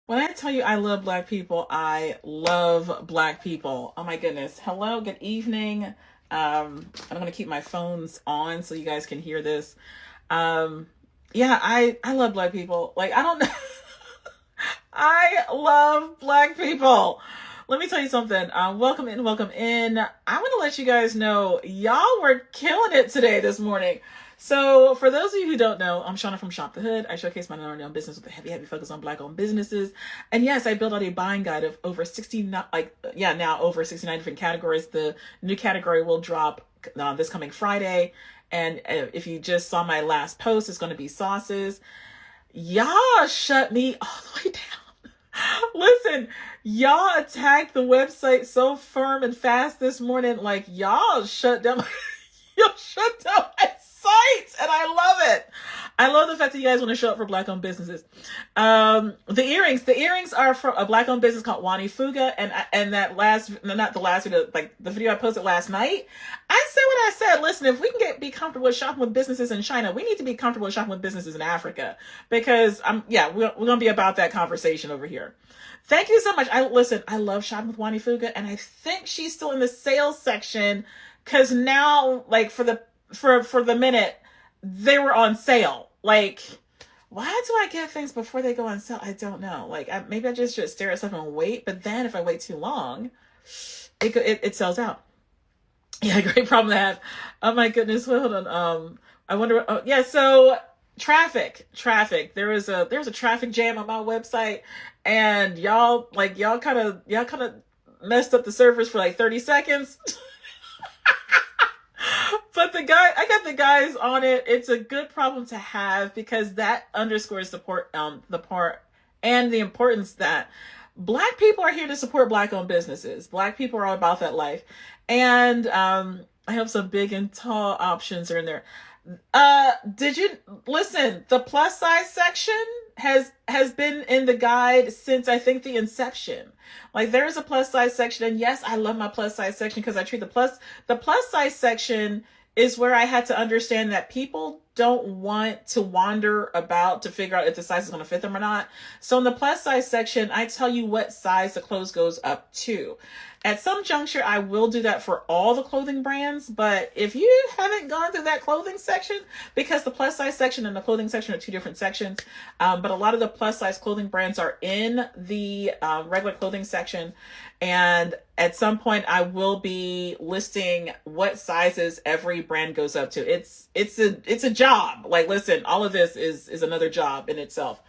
When I tell you I love Black people, I love Black people. Oh my goodness. Hello, good evening. I'm going to keep my phones on so you guys can hear this. Um, yeah, I love Black people. Like, I don't know. I love Black people. Let me tell you something. Welcome in, welcome in. I want to let you guys know y'all were killing it today, this morning. So, for those of you who don't know, I'm Shauna from Shop the Hood. I showcase my own business with a heavy focus on Black-owned businesses. And yes, I built out a buying guide of over 60, now over 69 different categories. The new category will drop this coming Friday. And if you just saw my last post, it's going to be sauces. Y'all shut me all the way down. Listen, y'all attacked the website so firm and fast this morning. Like, y'all shut down. Y'all shut down my site, and I love it. I love the fact that you guys want to show up for Black-owned businesses. The earrings are from a Black-owned business called Wani Fuga, and that not the last video, like the video I posted last night. I said what I said. Listen, if we can be comfortable with shopping with businesses in China, we need to be comfortable with shopping with businesses in Africa, because we're gonna be about that conversation over here. Thank you so much. I love shopping with Wani Fuga, and I think she's still in the sales section because now, like for the minute, they were on sale. Like, why do I get things before they go on sale? I don't know. Like, maybe I just should stare at stuff and wait. But then if I wait too long, it sells out. Yeah, great problem to have. Oh my goodness. Hold on. I wonder. Oh yeah. So traffic. There's a traffic jam on my website, and y'all kind of messed up the servers for like 30 seconds. But I got the guys on it. It's a good problem to have because that underscores the part and the importance that Black people are here to support Black-owned businesses. Black people are all about that life, and I have some big and tall options are in there. Did you listen? The plus size section has been in the guide since I think the inception. Like, there's a plus size section, and yes, I love my plus size section because I treat the plus size section is where I had to understand that people don't want to wander about to figure out if the size is going to fit them or not. So in the plus size section, I tell you what size the clothes goes up to. At some juncture, I will do that for all the clothing brands, but if you haven't gone through that clothing section, because the plus size section and the clothing section are two different sections, but a lot of the plus size clothing brands are in the regular clothing section, and at some point I will be listing what sizes every brand goes up to. It's a job. Like, listen, all of this is another job in itself,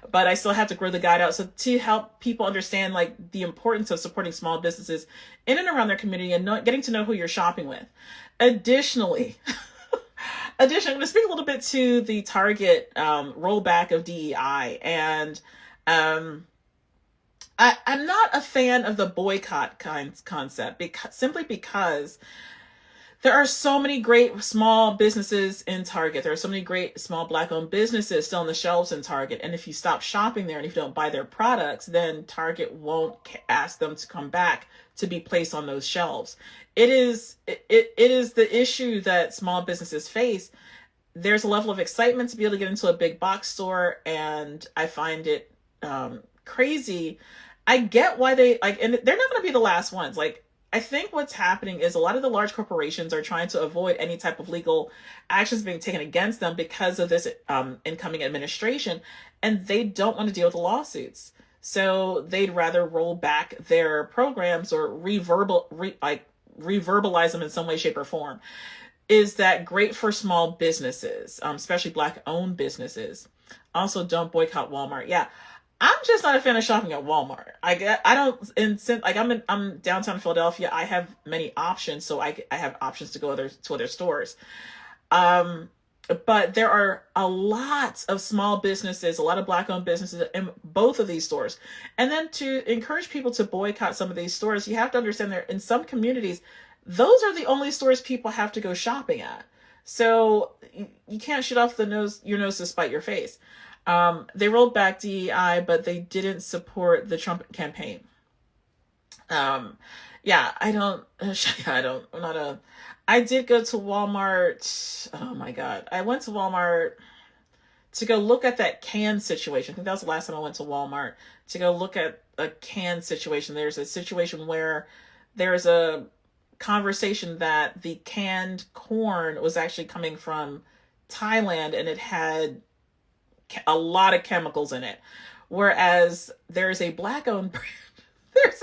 but I still have to grow the guide out. So to help people understand like the importance of supporting small businesses in and around their community and getting to know who you're shopping with. Additionally, I'm going to speak a little bit to the Target rollback of DEI. And I'm not a fan of the boycott concept simply because there are so many great small businesses in Target. There are so many great small Black-owned businesses still on the shelves in Target. And if you stop shopping there and if you don't buy their products, then Target won't ask them to come back to be placed on those shelves. It is the issue that small businesses face. There's a level of excitement to be able to get into a big box store, and I find it crazy. I get why they and they're not going to be the last ones. Like, I think what's happening is a lot of the large corporations are trying to avoid any type of legal actions being taken against them because of this incoming administration, and they don't want to deal with the lawsuits. So they'd rather roll back their programs or reverbalize them in some way, shape, or form. Is that great for small businesses, especially Black-owned businesses? Also, don't boycott Walmart. Yeah. I'm just not a fan of shopping at Walmart. I'm downtown Philadelphia. I have many options, so I have options to go to other stores. But there are a lot of small businesses, a lot of Black-owned businesses in both of these stores. And then to encourage people to boycott some of these stores, you have to understand that in some communities, those are the only stores people have to go shopping at. So you can't shoot off your nose to spite your face. They rolled back DEI, but they didn't support the Trump campaign. I did go to Walmart. Oh my God. I went to Walmart to go look at that can situation. I think that was the last time I went to Walmart to go look at a can situation. There's a situation where there's a conversation that the canned corn was actually coming from Thailand and it had a lot of chemicals in it. Whereas there's a black-owned brand. There's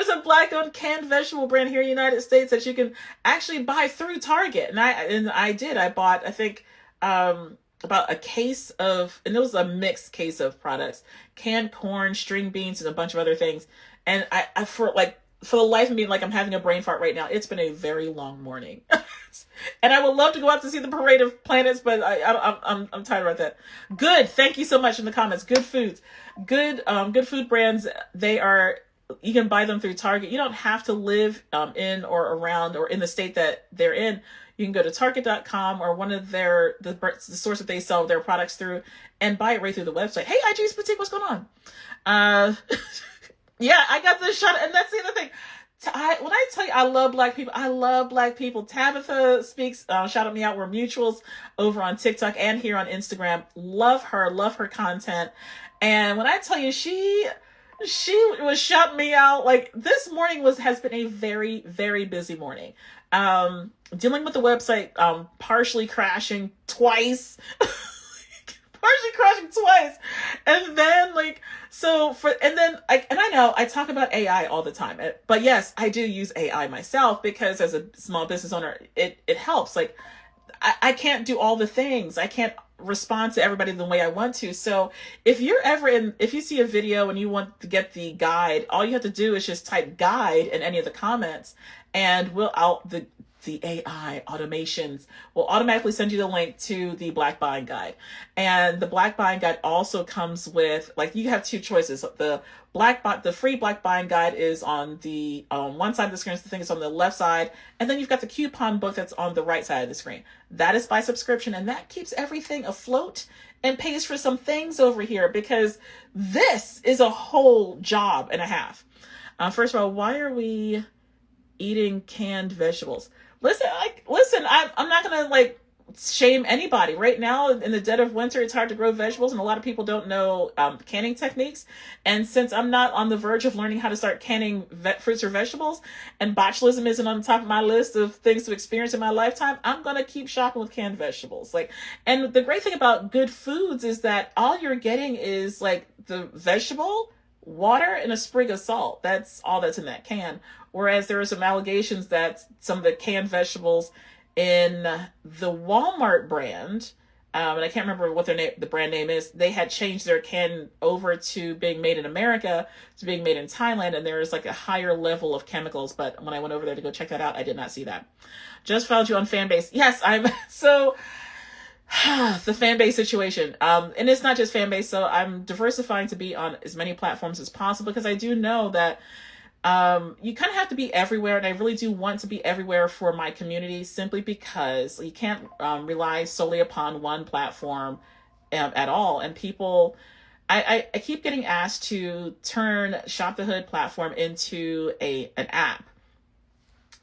a black-owned canned vegetable brand here in the United States that you can actually buy through Target. And I bought, I think, about a case of, and it was a mixed case of products, canned corn, string beans, and a bunch of other things. And I for the life of me, like I'm having a brain fart right now. It's been a very long morning. And I would love to go out to see the parade of planets, but I'm tired about that. Good. Thank you so much in the comments. Good foods, good food brands. You can buy them through Target. You don't have to live in or around or in the state that they're in. You can go to Target.com or one of the source that they sell their products through and buy it right through the website. Hey, IG's Boutique, what's going on? Yeah, I got this shot, and that's the other thing. When I tell you I love Black people, I love Black people. Tabitha Speaks, shouted me out. We're mutuals over on TikTok and here on Instagram. Love her content. And when I tell you she was shouting me out, like this morning has been a very, very busy morning. Dealing with the website partially crashing twice. And then I know I talk about AI all the time, but yes, I do use AI myself because as a small business owner, it helps. Like I can't do all the things. I can't respond to everybody the way I want to. So if you see a video and you want to get the guide, all you have to do is just type guide in any of the comments and the AI automations will automatically send you the link to the Black Buying Guide. And the Black Buying Guide also comes with, like, you have two choices. The free Black Buying Guide is on the one side of the screen. The thing is on the left side. And then you've got the coupon book that's on the right side of the screen. That is by subscription. And that keeps everything afloat and pays for some things over here because this is a whole job and a half. First of all, why are we eating canned vegetables? Listen, I'm not going to shame anybody. Right now, in the dead of winter, it's hard to grow vegetables, and a lot of people don't know canning techniques. And since I'm not on the verge of learning how to start canning fruits or vegetables, and botulism isn't on the top of my list of things to experience in my lifetime, I'm going to keep shopping with canned vegetables. And the great thing about good foods is that all you're getting is the vegetable, water, and a sprig of salt. That's all that's in that can. Whereas there are some allegations that some of the canned vegetables in the Walmart brand, and I can't remember what the brand name is, they had changed their can over to being made in America to being made in Thailand, and there is a higher level of chemicals. But when I went over there to go check that out, I did not see that. Just found you on Fanbase. Yes, I'm so the Fanbase situation. And it's not just Fanbase, so I'm diversifying to be on as many platforms as possible because I do know that you kind of have to be everywhere, and I really do want to be everywhere for my community simply because you can't rely solely upon one platform at all. And people, I keep getting asked to turn Shop the Hood platform into an app.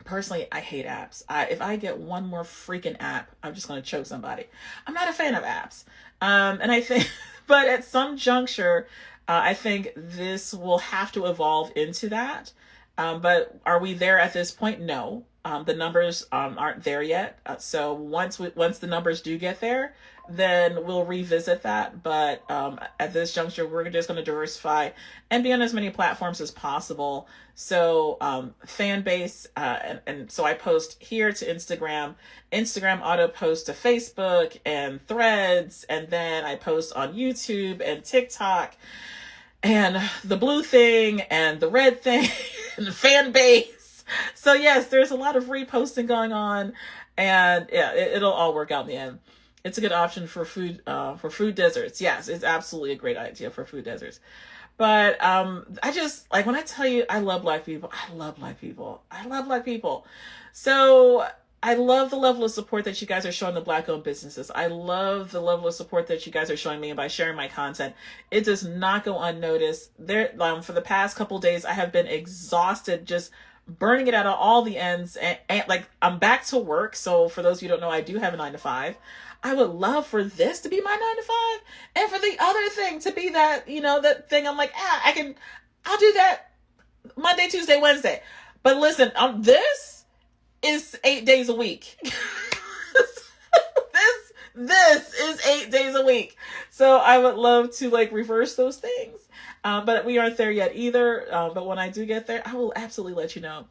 Personally, I hate apps. If I get one more freaking app, I'm just going to choke somebody. I'm not a fan of apps. And I think, but at some juncture, I think this will have to evolve into that. But are we there at this point? No. The numbers aren't there yet. So once the numbers do get there, then we'll revisit that. But at this juncture, we're just going to diversify and be on as many platforms as possible. So Fanbase, and so I post here to Instagram. Instagram auto post to Facebook and Threads, and then I post on YouTube and TikTok. And the blue thing and the red thing and the Fanbase. So yes, there's a lot of reposting going on, and yeah, it'll all work out in the end. It's a good option for food deserts. Yes, it's absolutely a great idea for food deserts. But I just, when I tell you I love Black people, I love Black people. I love Black people. So I love the level of support that you guys are showing the Black-owned businesses. I love the level of support that you guys are showing me by sharing my content. It does not go unnoticed. For the past couple of days, I have been exhausted, just burning it out of all the ends. And I'm back to work. So for those of you who don't know, I do have a 9 to 5. I would love for this to be my 9 to 5 and for the other thing to be that, that thing. I'm like, I'll do that Monday, Tuesday, Wednesday. But listen, this is 8 days a week. This is 8 days a week. So I would love to reverse those things. But we aren't there yet either. But when I do get there, I will absolutely let you know.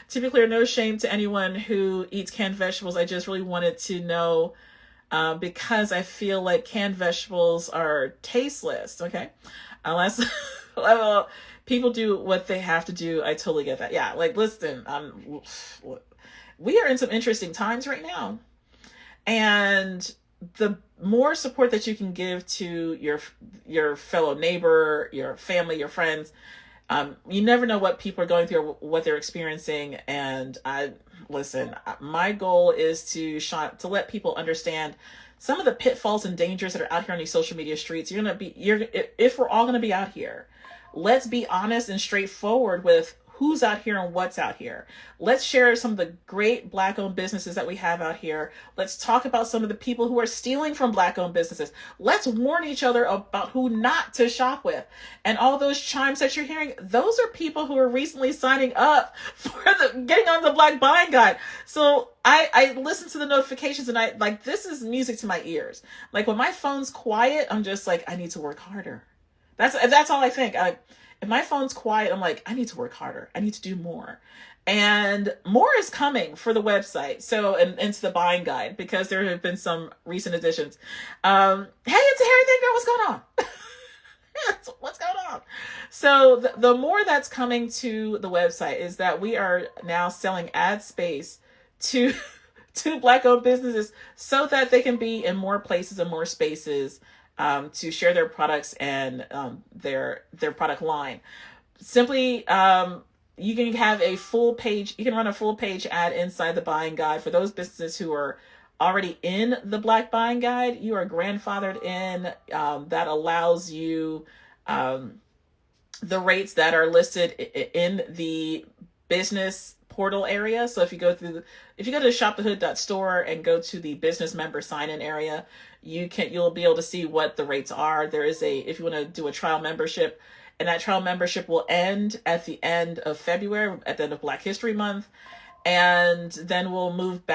To be clear, no shame to anyone who eats canned vegetables. I just really wanted to know, because I feel like canned vegetables are tasteless. Okay. Unless people do what they have to do. I totally get that. Yeah. Listen, we are in some interesting times right now. And the more support that you can give to your fellow neighbor, your family, your friends, you never know what people are going through or what they're experiencing. And my goal is to let people understand some of the pitfalls and dangers that are out here on these social media streets. If we're all going to be out here, let's be honest and straightforward with who's out here and what's out here. Let's share some of the great Black-owned businesses that we have out here. Let's talk about some of the people who are stealing from Black-owned businesses. Let's warn each other about who not to shop with. And all those chimes that you're hearing, those are people who are recently signing up for getting on the Black Buying Guide. So I listen to the notifications and this is music to my ears. When my phone's quiet, I'm just I need to work harder. That's all I think. If my phone's quiet, I'm I need to work harder. I need to do more. And more is coming for the website. So, and to the buying guide, because there have been some recent additions. Hey, it's a Harry Thing Girl. What's going on? What's going on? So the more that's coming to the website is that we are now selling ad space to Black-owned businesses so that they can be in more places and more spaces, to share their products and their product line. Simply, you can have a full page. You can run a full page ad inside the buying guide for those businesses who are already in the Black Buying Guide. You are grandfathered in. That allows you the rates that are listed in the business portal area. So if you go to shopthehood.store and go to the business member sign-in area, you'll be able to see what the rates are. There is if you want to do a trial membership, and that trial membership will end at the end of February, at the end of Black History Month. And then we'll remove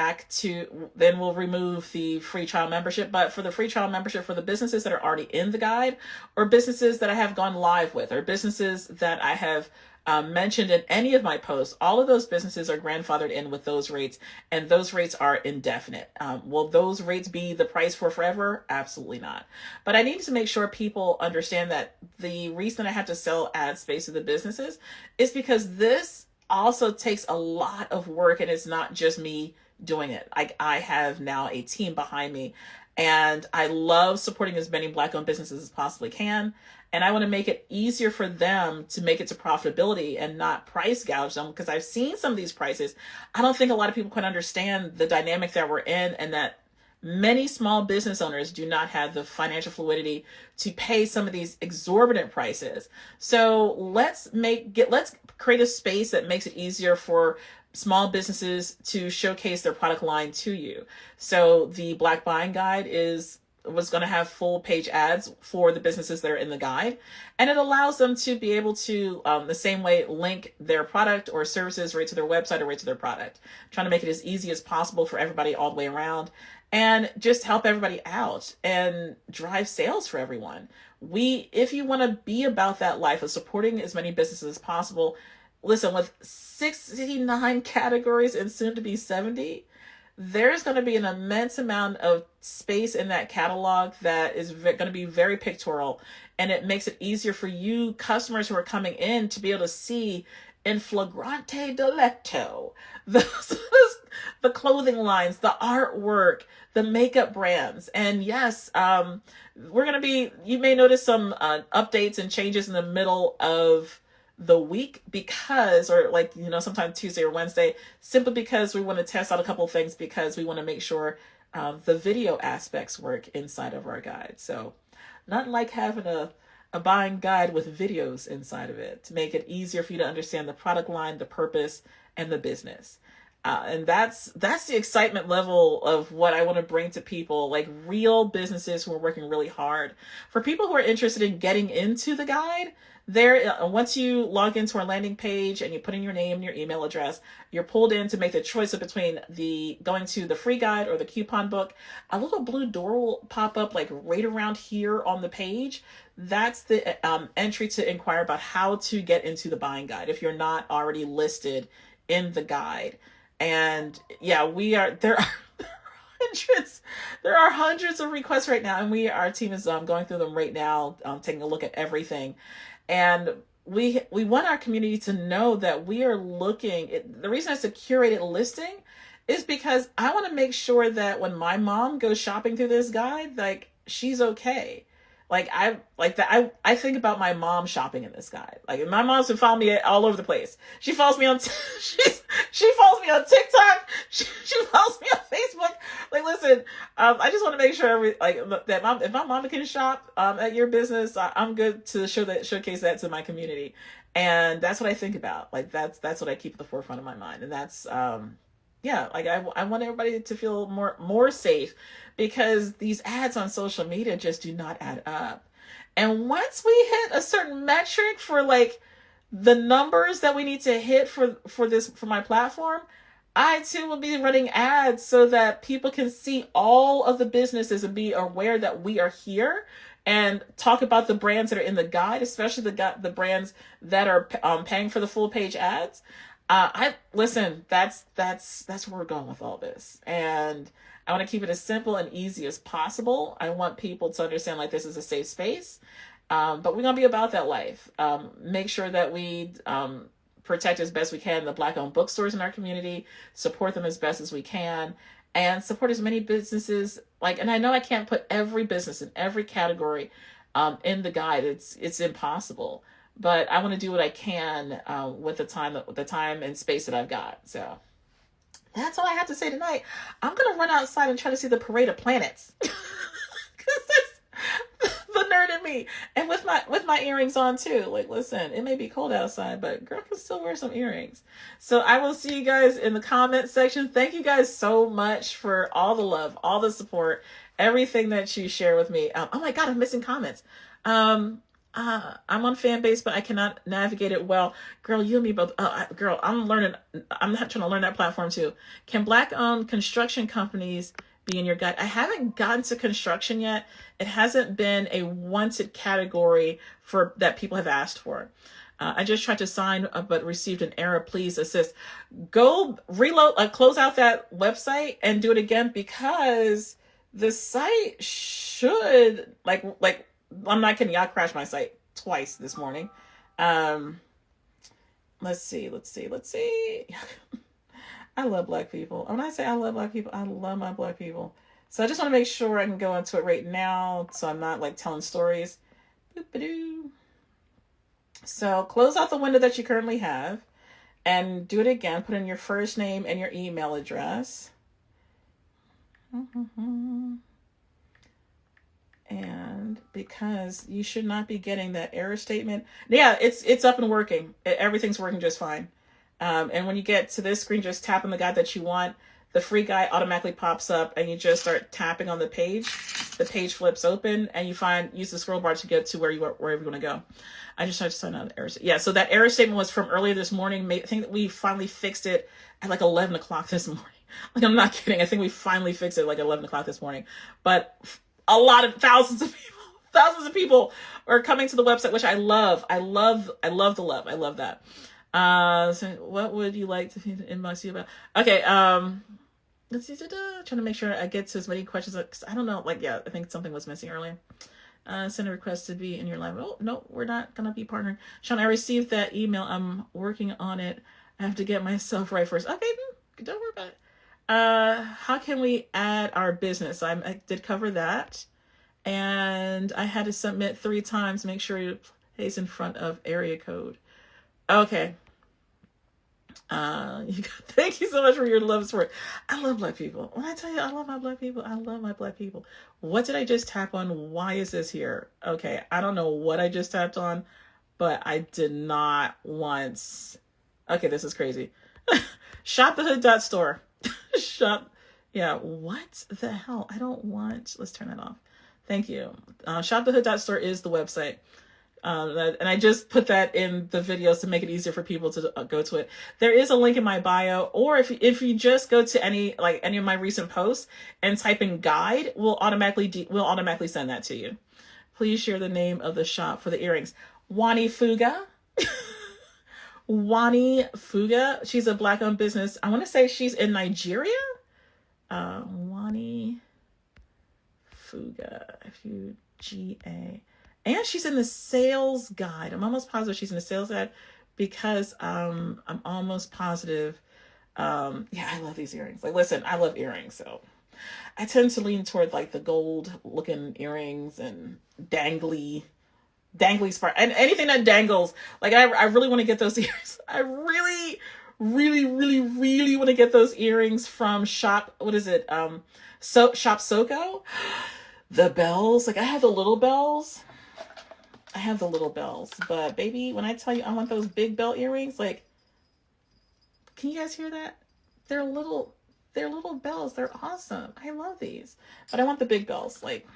the free trial membership. But for the free trial membership, for the businesses that are already in the guide, or businesses that I have gone live with, or businesses that I have mentioned in any of my posts, all of those businesses are grandfathered in with those rates, and those rates are indefinite. Will those rates be the price for forever? Absolutely not. But I need to make sure people understand that the reason I have to sell ad space to the businesses is because this also takes a lot of work, and it's not just me doing it. I have now a team behind me, and I love supporting as many Black-owned businesses as possibly can. And I want to make it easier for them to make it to profitability and not price gouge them, because I've seen some of these prices. I don't think a lot of people can understand the dynamic that we're in, and that many small business owners do not have the financial fluidity to pay some of these exorbitant prices. So let's create a space that makes it easier for small businesses to showcase their product line to you. So the Black Buying Guide was going to have full page ads for the businesses that are in the guide. And it allows them to be able to, the same way, link their product or services right to their website or right to their product. I'm trying to make it as easy as possible for everybody all the way around, and just help everybody out and drive sales for everyone. If you want to be about that life of supporting as many businesses as possible, listen, with 69 categories and soon to be 70, there's going to be an immense amount of space in that catalog that is going to be very pictorial, and it makes it easier for you customers who are coming in to be able to see in flagrante delicto the clothing lines, the artwork, the makeup brands. And yes, you may notice some updates and changes in the middle of the week, because, or sometimes Tuesday or Wednesday, simply because we want to test out a couple of things, because we want to make sure the video aspects work inside of our guide. So not like having a buying guide with videos inside of it, to make it easier for you to understand the product line, the purpose, and the business. And that's the excitement level of what I want to bring to people, like real businesses who are working really hard. For people who are interested in getting into the guide, there, once you log into our landing page and you put in your name and your email address, you're pulled in to make the choice of between the going to the free guide or the coupon book. A little blue door will pop up like right around here on the page. That's the entry to inquire about how to get into the buying guide if you're not already listed in the guide. And yeah, there are hundreds of requests right now, and our team is going through them right now, taking a look at everything. And we want our community to know that we are the reason it's a curated listing is because I want to make sure that when my mom goes shopping through this guide, like she's okay. Like I think about my mom shopping in this guide. Like my mom's been following me all over the place. She follows me on she follows me on TikTok. She follows me on Facebook. Like, listen, I just want to make sure if my mama can shop at your business, I'm good to showcase that to my community. And that's what I think about. Like that's what I keep at the forefront of my mind. And that's yeah, like I want everybody to feel more safe, because these ads on social media just do not add up. And once we hit a certain metric for like the numbers that we need to hit for my platform, I too will be running ads so that people can see all of the businesses and be aware that we are here, and talk about the brands that are in the guide, especially the brands that are paying for the full page ads. That's where we're going with all this. And I want to keep it as simple and easy as possible. I want people to understand like this is a safe space. But we're going to be about that life. Make sure that we protect as best we can the Black-owned bookstores in our community, support them as best as we can, and support as many businesses. And I know I can't put every business in every category in the guide. It's impossible. But I want to do what I can with the time and space that I've got. So that's all I have to say tonight. I'm going to run outside and try to see the parade of planets. Because that's the nerd in me. And with my earrings on too. Like, listen, it may be cold outside, but girl can still wear some earrings. So I will see you guys in the comment section. Thank you guys so much for all the love, all the support, everything that you share with me. Oh my God, I'm missing comments. I'm on Fanbase, but I cannot navigate it well. Girl, you and me both. Girl, I'm trying to learn that platform too. Can Black-owned construction companies be in your guide? I haven't gotten to construction yet. It hasn't been a wanted category that people have asked for. I just tried to sign up, but received an error. Please assist. Go reload, close out that website and do it again, because the site should I'm not kidding. I crashed my site twice this morning. Let's see. I love Black people. When I say I love Black people, I love my Black people. So I just want to make sure I can go into it right now, so I'm not telling stories. Boop-a-doo. So close out the window that you currently have and do it again. Put in your first name and your email address. And because you should not be getting that error statement. Yeah, it's up and working. Everything's working just fine. And when you get to this screen, just tap on the guide that you want. The free guide automatically pops up, and you just start tapping on the page. The page flips open, and you use the scroll bar to get to wherever you want to go. I just tried to sign out the error. Yeah, so that error statement was from earlier this morning. I think that we finally fixed it at 11 o'clock this morning. I'm not kidding. I think we finally fixed it at 11 o'clock this morning. But thousands of people are coming to the website, which I love. I love the love. I love that. So what would you like to inbox you about? Okay. Let's see. Trying to make sure I get to as many questions. Cause I don't know. I think something was missing earlier. Send a request to be in your live. Oh, no, we're not going to be partnered. Sean, I received that email. I'm working on it. I have to get myself right first. Okay. Don't worry about it. How can we add our business? I did cover that, and I had to submit 3 times. Make sure it plays in front of area code. Okay. Thank you so much for your love and support. I love Black people. When I tell you I love my Black people, I love my Black people. What did I just tap on? Why is this here? Okay. I don't know what I just tapped on, but I did not once. Okay. This is crazy. Shopthehood.store. Shop. Yeah. What the hell? I don't want. Let's turn that off. Thank you. Shopthehood.store is the website. And I just put that in the videos to make it easier for people to go to it. There is a link in my bio, or if you just go to any of my recent posts and type in guide, we'll automatically send that to you. Please share the name of the shop for the earrings. Wani Fuga. Wani Fuga. She's a Black-owned business. I want to say she's in Nigeria. Wani Fuga. Fuga. And she's in the sales guide. I'm almost positive she's in the sales guide because I'm almost positive. Yeah, I love these earrings. Like, listen, I love earrings, so I tend to lean toward like the gold looking earrings and dangly spark and anything that dangles. Like, I really want to get those earrings. I really want to get those earrings from Shop. What is it? Shop Soko. The bells. Like, I have the little bells. But baby, when I tell you I want those big bell earrings, like, can you guys hear that? They're little bells. They're awesome. I love these. But I want the big bells. Like,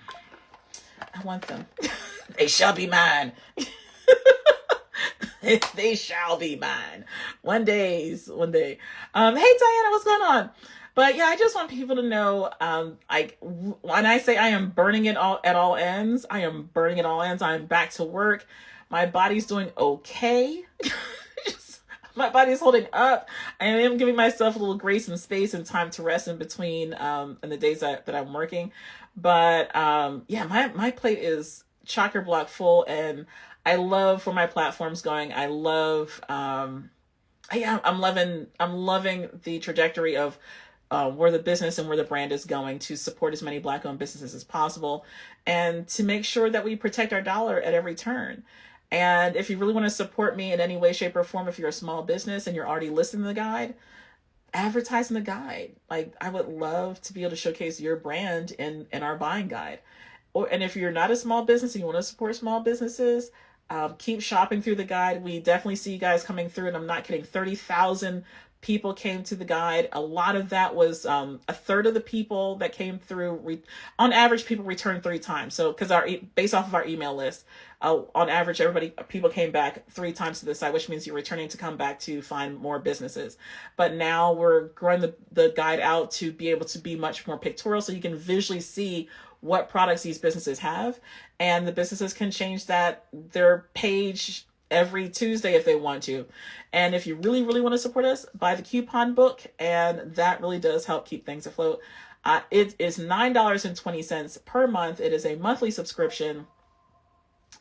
I want them. They shall be mine. They shall be mine. One day. Hey Diana, what's going on? But yeah, I just want people to know, when I say I am burning it all at all ends, I am burning it all ends. I'm back to work. My body's doing okay. My body's holding up. I am giving myself a little grace and space and time to rest in between, in the days that I'm working. But, yeah, my plate is chocker block full, and I love where my platform's going. I love, I'm loving the trajectory of, where the business and where the brand is going, to support as many Black-owned businesses as possible and to make sure that we protect our dollar at every turn. And if you really want to support me in any way, shape, or form, if you're a small business and you're already listing the guide, advertise in the guide. Like, I would love to be able to showcase your brand in our buying guide. And if you're not a small business and you want to support small businesses, keep shopping through the guide. We definitely see you guys coming through, and I'm not kidding. 30,000 people came to the guide. A lot of that was a third of the people that came through. On average, people return 3 times. So, because based off of our email list, on average, people came back 3 times to the site, which means you're returning to come back to find more businesses. But now we're growing the guide out to be able to be much more pictorial, so you can visually see what products these businesses have, and the businesses can change their page every Tuesday if they want to. And if you really want to support us, buy the coupon book, and that really does help keep things afloat. It is $9.20 per month. It is a monthly subscription.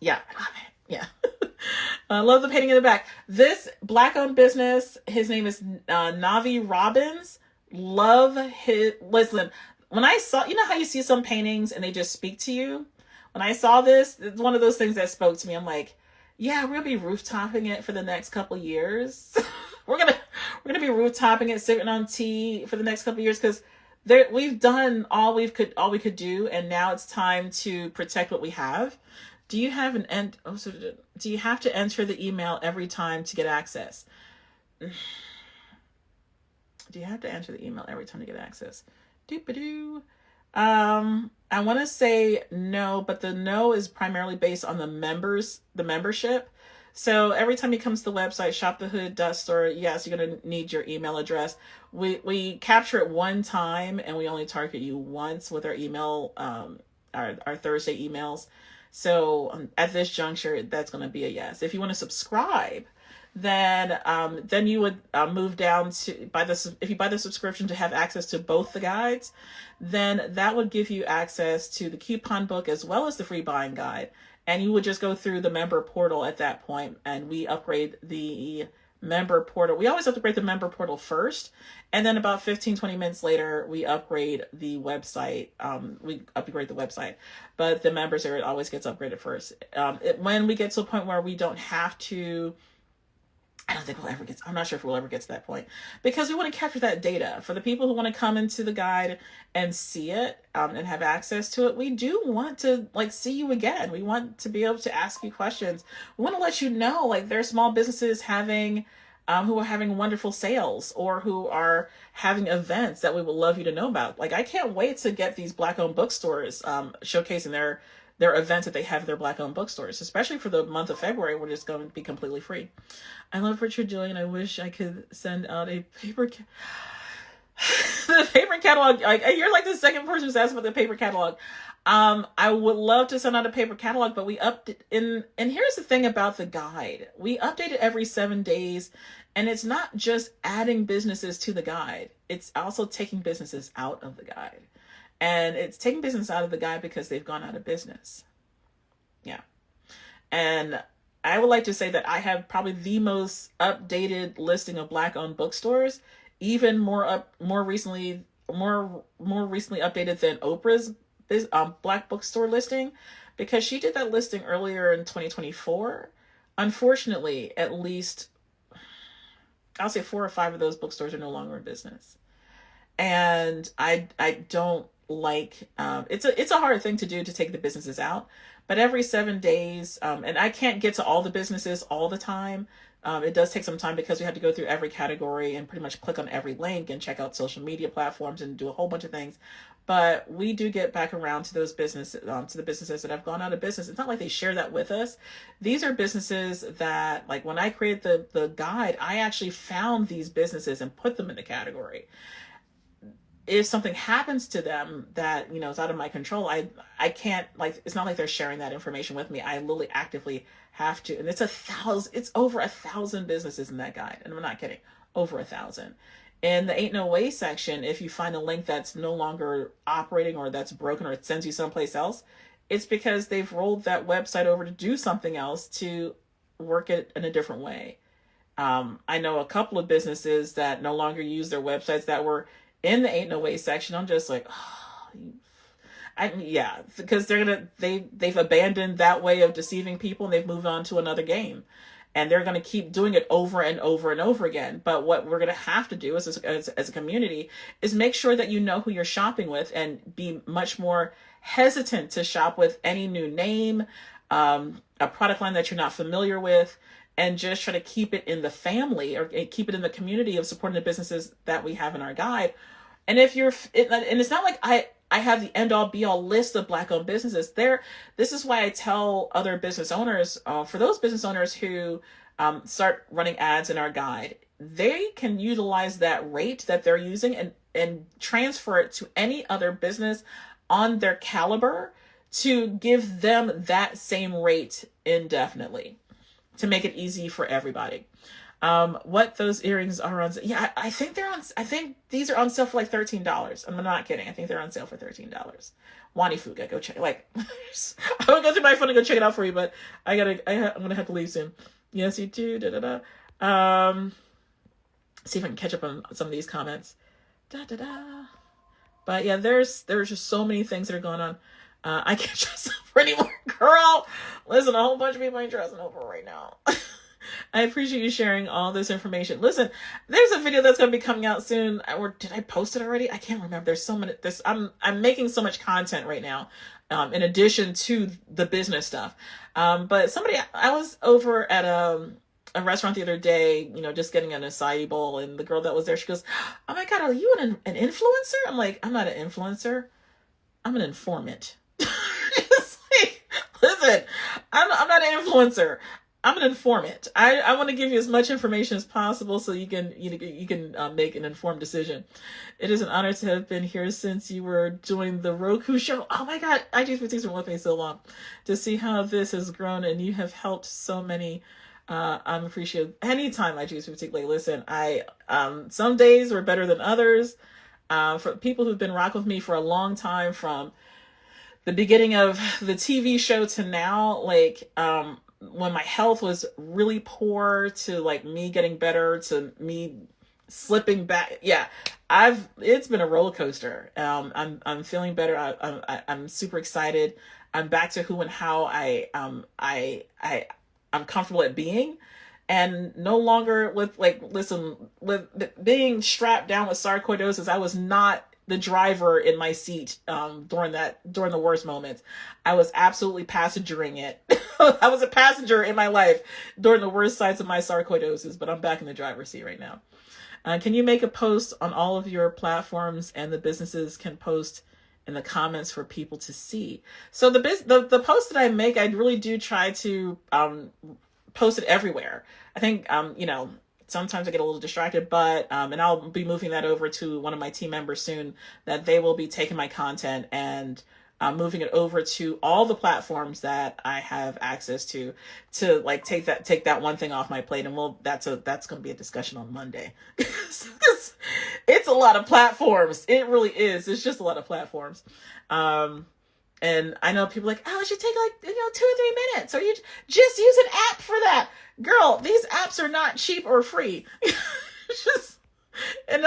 Yeah, I love it. Yeah. I love the painting in the back. This Black-owned business, his name is Navi Robbins. Listen, when I saw, you know how you see some paintings and they just speak to you? When I saw this, it's one of those things that spoke to me. I'm like, yeah, we're gonna be rooftoping it for the next couple years. we're gonna be rooftoping it, sipping on tea for the next couple years, because we've done all we could do, and now it's time to protect what we have. Do you have do you have to enter the email every time to get access? Do you have to enter the email every time to get access? Doop-a-doo. I want to say no, but the no is primarily based on the membership. So every time you come to the website, shopthehood.store, yes, you're going to need your email address. We capture it one time, and we only target you once with our email, our Thursday emails. So at this juncture, that's going to be a yes. If you want to subscribe, then you would move down to if you buy the subscription to have access to both the guides, then that would give you access to the coupon book as well as the free buying guide. And you would just go through the member portal at that point, and we upgrade the member portal. We always upgrade the member portal first, and then about 15-20 minutes later, we upgrade the website. But the members area always gets upgraded first. When we get to a point where we don't have to, I'm not sure if we'll ever get to that point, because we want to capture that data for the people who want to come into the guide and see it, and have access to it. We do want to see you again. We want to be able to ask you questions. We want to let you know, there are small businesses having who are having wonderful sales or who are having events that we would love you to know about. Like, I can't wait to get these Black-owned bookstores showcasing their events that they have at their Black-owned bookstores, especially for the month of February, which is going to be completely free. I love what you're doing, and I wish I could send out a paper the paper catalog. You're like the second person who's asked about the paper catalog. I would love to send out a paper catalog, but we and here's the thing about the guide. We update it every 7 days, and it's not just adding businesses to the guide. It's also taking businesses out of the guide. And it's taking business out of the guide because they've gone out of business. Yeah. And I would like to say that I have probably the most updated listing of Black-owned bookstores, even more recently updated than Oprah's Black bookstore listing, because she did that listing earlier in 2024. Unfortunately, at least I'll say 4 or 5 of those bookstores are no longer in business. And I don't like, it's a hard thing to do, to take the businesses out, but every 7 days, and I can't get to all the businesses all the time. It does take some time because we have to go through every category and pretty much click on every link and check out social media platforms and do a whole bunch of things. But we do get back around to those businesses, to the businesses that have gone out of business. It's not like they share that with us. These are businesses that, like, when I created the guide, I actually found these businesses and put them in the category. If something happens to them that, you know, is out of my control, I can't, like, it's not like they're sharing that information with me. I literally actively have to, and it's over 1,000 businesses in that guide. And I'm not kidding, over 1,000. In the Ain't No Way section, if you find a link that's no longer operating or that's broken or it sends you someplace else, it's because they've rolled that website over to do something else, to work it in a different way. I know a couple of businesses that no longer use their websites that were in the Ain't No Way section. I'm just like, yeah, because they've abandoned that way of deceiving people, and they've moved on to another game, and they're going to keep doing it over and over and over again. But what we're going to have to do as a community is make sure that you know who you're shopping with, and be much more hesitant to shop with any new name, a product line that you're not familiar with, and just try to keep it in the family, or keep it in the community of supporting the businesses that we have in our guide. And and it's not like I have the end all be all list of Black-owned businesses there. This is why I tell other business owners, for those business owners who start running ads in our guide, they can utilize that rate that they're using and transfer it to any other business on their caliber to give them that same rate indefinitely, to make it easy for everybody. What those earrings are on. Yeah, I think these are on sale for like $13. I'm not kidding. I think they're on sale for $13. Wani Fuga, go check. Like, I would go through my phone and go check it out for you, but I'm gonna have to leave soon. Yes, you do. See if I can catch up on some of these comments. But yeah, there's just so many things that are going on. I can't dress up anymore, girl. Listen, a whole bunch of people ain't dressing over right now. I appreciate you sharing all this information. Listen, there's a video that's going to be coming out soon. Or did I post it already? I can't remember. There's so many. I'm making so much content right now, in addition to the business stuff. But I was over at a restaurant the other day, you know, just getting an acai bowl, and the girl that was there, she goes, "Oh my God, are you an influencer?" I'm like, "I'm not an influencer. I'm an informant." It's like, listen, I'm not an influencer. I'm an informant. I want to give you as much information as possible so you can make an informed decision. It is an honor to have been here since you were doing the Roku show. Oh my God, IG's Boutique's been with me so long. To see how this has grown, and you have helped so many. I'm appreciative. Anytime IG's Boutique, like, listen, some days were better than others. For people who've been rocking with me for a long time, from the beginning of the TV show to now, like, when my health was really poor, to like me getting better, to me slipping back. Yeah, it's been a roller coaster. I'm feeling better. I'm super excited. I'm back to who and how I'm comfortable at being, and no longer with being strapped down with sarcoidosis. I was not the driver in my seat during the worst moments. I was absolutely passengering it. I was a passenger in my life during the worst sides of my sarcoidosis, but I'm back in the driver's seat right now. Can you make a post on all of your platforms, and the businesses can post in the comments for people to see? So the post that I make, I really do try to post it everywhere. I think sometimes I get a little distracted, but and I'll be moving that over to one of my team members soon, that they will be taking my content and moving it over to all the platforms that I have access to like take that one thing off my plate. And that's going to be a discussion on Monday. It's a lot of platforms. It really is. It's just a lot of platforms. And I know people are like, oh, it should take 2 or 3 minutes, or you just use an app for that. Girl, these apps are not cheap or free. And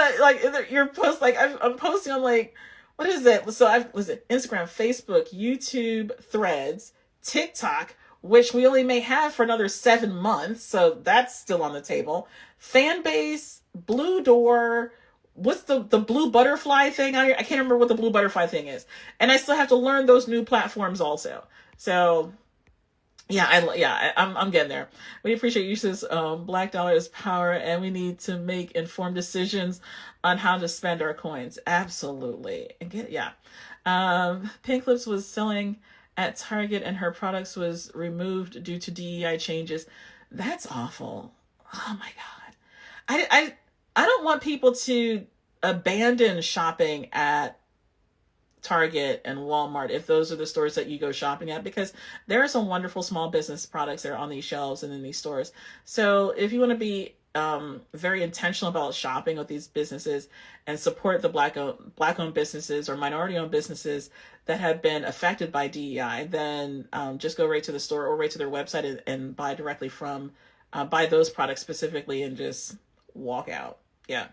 your post, I'm posting on what is it? So Instagram, Facebook, YouTube, Threads, TikTok, which we only may have for another 7 months. So that's still on the table. Fanbase, Blue Door, what's the blue butterfly thing out here? I can't remember what the blue butterfly thing is. And I still have to learn those new platforms also. So I'm getting there. We appreciate you. Says Black dollar is power, and we need to make informed decisions on how to spend our coins. Absolutely. Pink Lips was selling at Target, and her products was removed due to DEI changes. That's awful. Oh my God. I don't want people to abandon shopping at Target and Walmart if those are the stores that you go shopping at, because there are some wonderful small business products that are on these shelves and in these stores. So if you want to be very intentional about shopping with these businesses and support the black-owned businesses or minority-owned businesses that have been affected by DEI, then just go right to the store or right to their website and buy directly from buy those products specifically and just walk out. Yeah.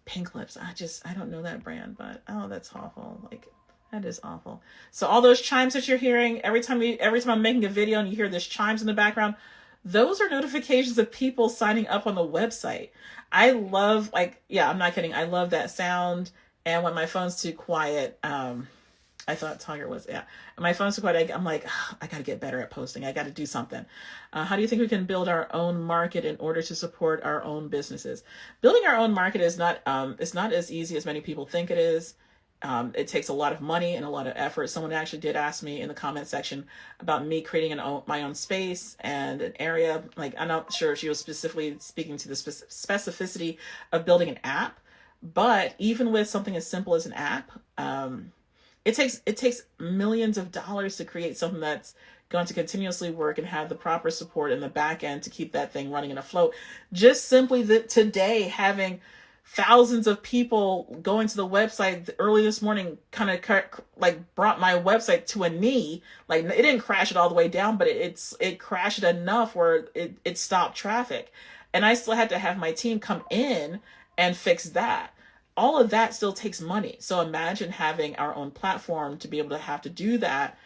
Pink Lips. I don't know that brand, but that's awful. That is awful. So all those chimes that you're hearing every time I'm making a video and you hear this chimes in the background, those are notifications of people signing up on the website. I love, I'm not kidding. I love that sound. And when my phone's too quiet, I thought Tiger was, yeah. And my phone's too quiet. I'm like, I got to get better at posting. I got to do something. How do you think we can build our own market in order to support our own businesses? Building our own market is not as easy as many people think it is. It takes a lot of money and a lot of effort. Someone actually did ask me in the comment section about me creating my own space and an area. I'm not sure if she was specifically speaking to the specificity of building an app, but even with something as simple as an app, it takes millions of dollars to create something that's going to continuously work and have the proper support in the back end to keep that thing running and afloat. Just simply today having thousands of people going to the website early this morning kind of brought my website to a knee. It didn't crash it all the way down, but it crashed it enough where it stopped traffic. And I still had to have my team come in and fix that. All of that still takes money. So imagine having our own platform to be able to have to do that.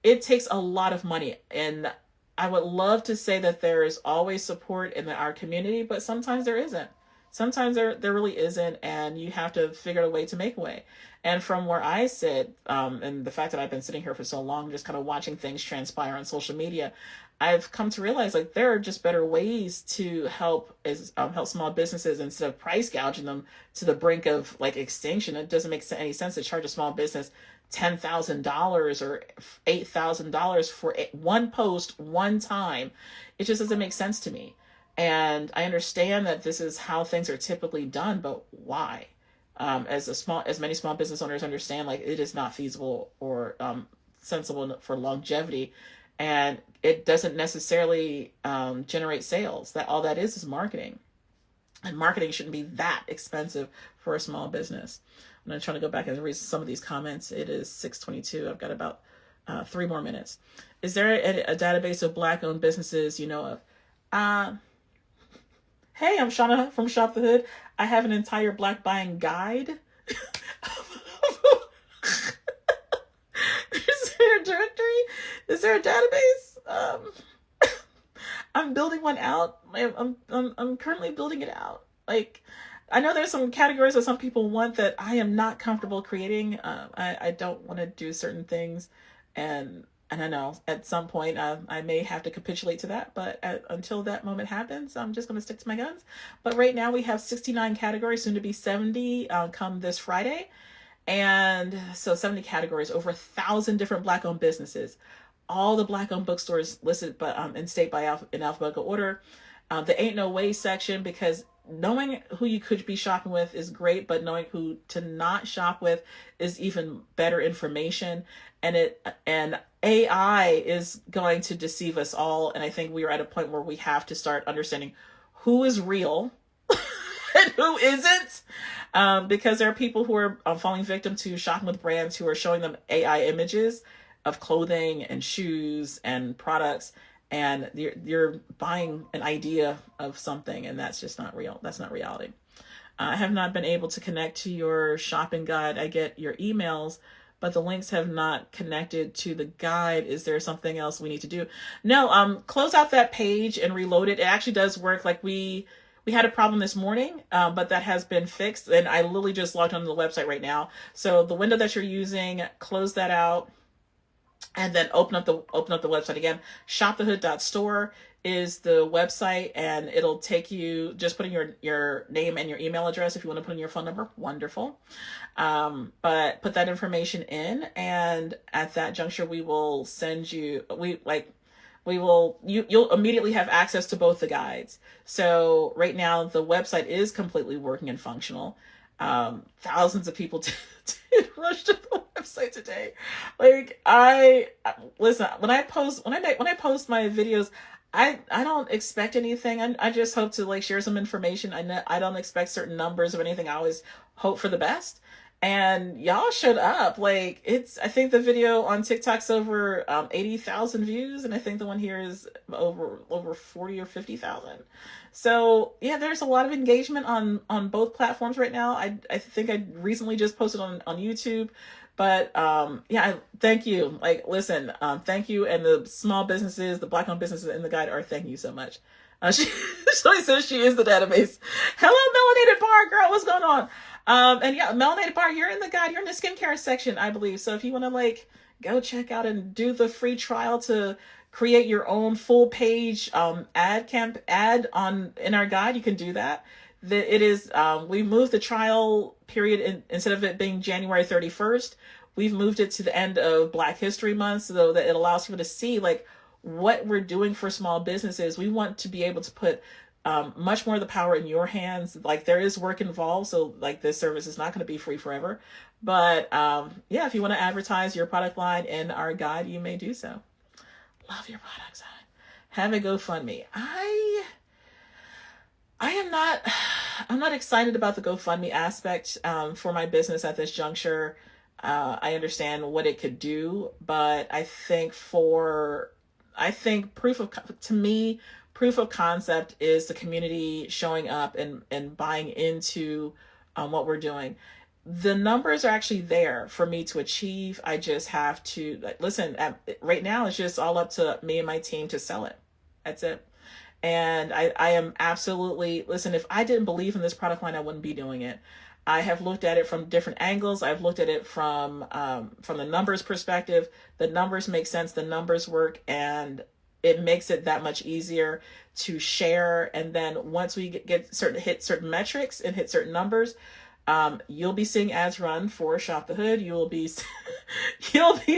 It takes a lot of money. And I would love to say that there is always support in our community, but sometimes there isn't. Sometimes there really isn't, and you have to figure out a way to make a way. And from where I sit, and the fact that I've been sitting here for so long, just kind of watching things transpire on social media, I've come to realize there are just better ways to help small businesses instead of price gouging them to the brink of extinction. It doesn't make any sense to charge a small business $10,000 or $8,000 for one post one time. It just doesn't make sense to me. And I understand that this is how things are typically done, but why? As many small business owners understand, it is not feasible or sensible for longevity, and it doesn't necessarily generate sales. That all that is marketing, and marketing shouldn't be that expensive for a small business. I'm going to try to go back and read some of these comments. It is 6:22. I've got about 3 more minutes. Is there a database of Black-owned businesses you know of? Hey, I'm Shauna from Shop the Hood. I have an entire Black buying guide. Is there a directory? Is there a database? I'm building one out. I'm currently building it out. I know there's some categories that some people want that I am not comfortable creating. I don't want to do certain things, and I know at some point I may have to capitulate to that, but until that moment happens, I'm just going to stick to my guns. But right now we have 69 categories, soon to be 70 come this Friday. And so 70 categories, over 1,000 different Black-owned businesses, all the Black-owned bookstores listed but in state in alphabetical order. The Ain't No Way section, because knowing who you could be shopping with is great, but knowing who to not shop with is even better information. And AI is going to deceive us all. And I think we are at a point where we have to start understanding who is real and who isn't. Because there are people who are falling victim to shopping with brands who are showing them AI images of clothing and shoes and products, and you're buying an idea of something, and that's just not real. That's not reality. I have not been able to connect to your shopping guide. I get your emails, but the links have not connected to the guide. Is there something else we need to do? No, close out that page and reload it. It actually does work. Like we had a problem this morning, but that has been fixed. And I literally just logged onto the website right now. So the window that you're using, close that out, and then open up the website again. Shopthehood.store is the website, and it'll take you, just put in your name and your email address. If you want to put in your phone number, wonderful. But put that information in, and at that juncture, we will send you, you'll immediately have access to both the guides. So right now the website is completely working and functional. Thousands of people did rush to the website today. Like listen, when I post my videos, I don't expect anything. I just hope to share some information. I don't expect certain numbers or anything. I always hope for the best. And y'all showed up. I think the video on TikTok's over 80,000 views, and I think the one here is over 40 or 50,000. So yeah, there's a lot of engagement on both platforms right now. I think I recently just posted on YouTube, but thank you. Listen, thank you, and the small businesses, the Black-owned businesses in the guide are thanking you so much. She says she is the database. Hello, Melanated Bar girl, what's going on? And yeah, Melanated Bar, you're in the guide. You're in the skincare section, I believe. So if you want to go check out and do the free trial to create your own full page ad in our guide, you can do that. It is we moved the trial period instead of it being January 31st, we've moved it to the end of Black History Month so that it allows people to see what we're doing for small businesses. We want to be able to put much more of the power in your hands. There is work involved, so this service is not going to be free forever. But if you want to advertise your product line in our guide, you may do so. Love your products. Have a GoFundMe. I'm not excited about the GoFundMe aspect for my business at this juncture. I understand what it could do, but I think proof of concept is the community showing up and buying into what we're doing. The numbers are actually there for me to achieve. I just have to listen. Right now, it's just all up to me and my team to sell it. That's it. And I am absolutely, listen, if I didn't believe in this product line, I wouldn't be doing it. I have looked at it from different angles. I've looked at it from the numbers perspective. The numbers make sense. The numbers work, and it makes it that much easier to share. And then once we hit certain metrics and hit certain numbers, you'll be seeing ads run for Shop the Hood. You'll be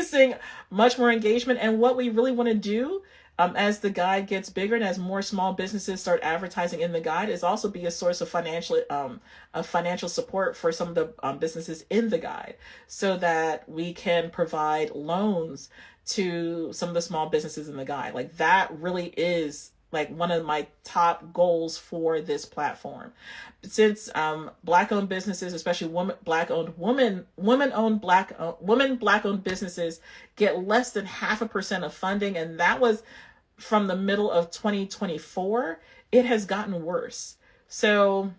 seeing much more engagement. And what we really want to do, as the guide gets bigger and as more small businesses start advertising in the guide, is also be a source of financial support for some of the businesses in the guide, so that we can provide loans to some of the small businesses in the guide. That really is one of my top goals for this platform. Since Black-owned businesses, especially women-owned Black-owned businesses get less than 0.5% of funding, and that was from the middle of 2024, it has gotten worse. So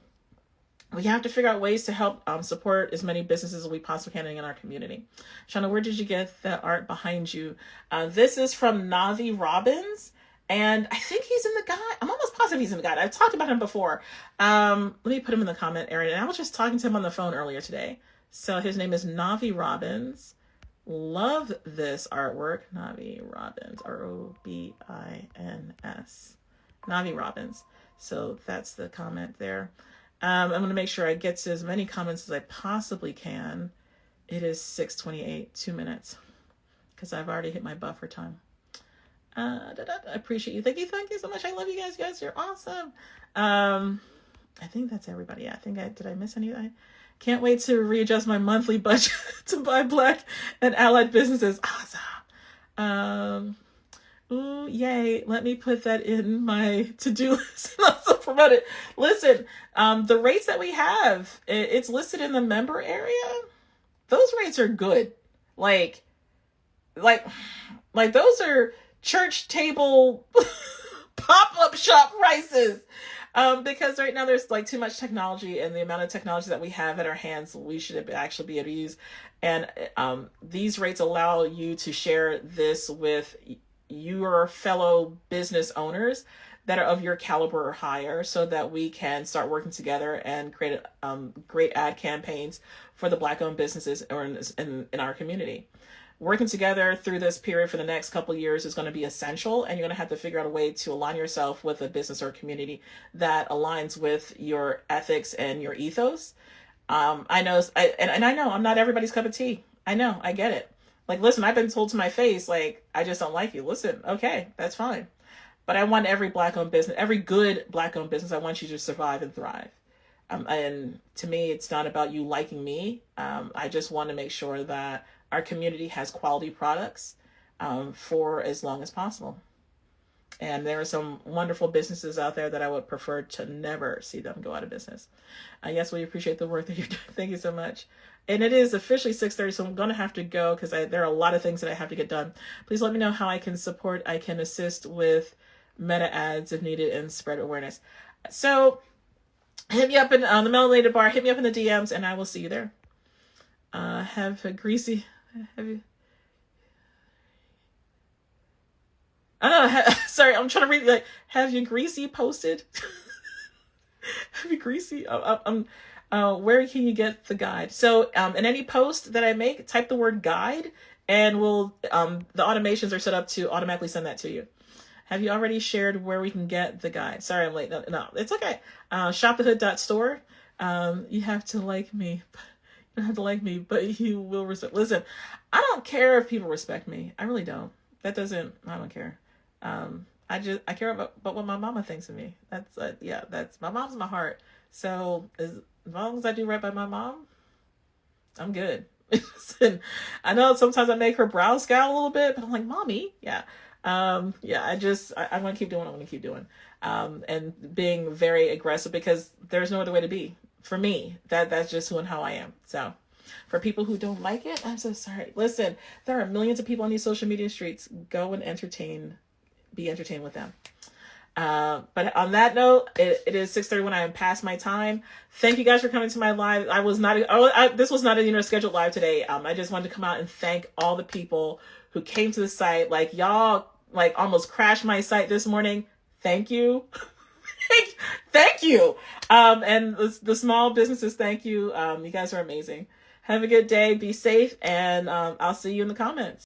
we have to figure out ways to help support as many businesses as we possibly can in our community. Shauna, where did you get the art behind you? This is from Navi Robbins. And I think he's in the guide. I'm almost positive he's in the guide. I've talked about him before. Let me put him in the comment area. And I was just talking to him on the phone earlier today. So his name is Navi Robbins. Love this artwork. Navi Robbins, Robins. Navi Robbins. So that's the comment there. I'm going to make sure I get to as many comments as I possibly can. It is 6:28, 2 minutes, because I've already hit my buffer time. I appreciate you. Thank you so much. I love you guys. You guys, you're awesome. I think that's everybody. Yeah, did I miss anything? Can't wait to readjust my monthly budget to buy Black and allied businesses. Awesome. Ooh, yay. Let me put that in my to-do list and also promote it. Listen, the rates that we have, it's listed in the member area. Those rates are good. Like those are church table pop-up shop prices. Because right now there's like too much technology, and the amount of technology that we have at our hands, we should actually be able to use. And these rates allow you to share this with your fellow business owners that are of your caliber or higher, so that we can start working together and create great ad campaigns for the Black-owned businesses or in our community. Working together through this period for the next couple of years is going to be essential, and you're going to have to figure out a way to align yourself with a business or community that aligns with your ethics and your ethos. I know I'm not everybody's cup of tea. I know, I get it. Like, listen, I've been told to my face, like, I just don't like you. Listen, okay, that's fine. But I want every Black-owned business, every good Black-owned business, I want you to survive and thrive. And to me, it's not about you liking me. I just want to make sure that our community has quality products for as long as possible. And there are some wonderful businesses out there that I would prefer to never see them go out of business. Yes, we appreciate the work that you're doing. Thank you so much. And it is officially 6:30, so I'm going to have to go because there are a lot of things that I have to get done. Please let me know how I can support. I can assist with meta ads if needed and spread awareness. So hit me up in the Melanated Bar. Hit me up in the DMs, and I will see you there. Have you? Sorry, I'm trying to read. Like, have you greasy posted? Have you greasy? Where can you get the guide? So, in any post that I make, type the word guide, and the automations are set up to automatically send that to you. Have you already shared where we can get the guide? Sorry, I'm late. No, it's okay. Shopthehood.store. You have to like me. You don't have to like me, but you will respect. Listen, I don't care if people respect me. I really don't. I don't care. I care about what my mama thinks of me. That's my mom's my heart. So as long as I do right by my mom, I'm good. I know sometimes I make her brow scowl a little bit, but I'm like, mommy, yeah. I want to keep doing what I want to keep doing. And being very aggressive, because there's no other way to be. For me, that's just who and how I am. So for people who don't like it, I'm so sorry. Listen, there are millions of people on these social media streets. Go and be entertained with them. But on that note, it is 6:30 when I am past my time. Thank you guys for coming to my live. This was not a scheduled live today. I just wanted to come out and thank all the people who came to the site. Like, y'all almost crashed my site this morning. Thank you. Thank you. And the small businesses, thank you. You guys are amazing. Have a good day. Be safe. And I'll see you in the comments.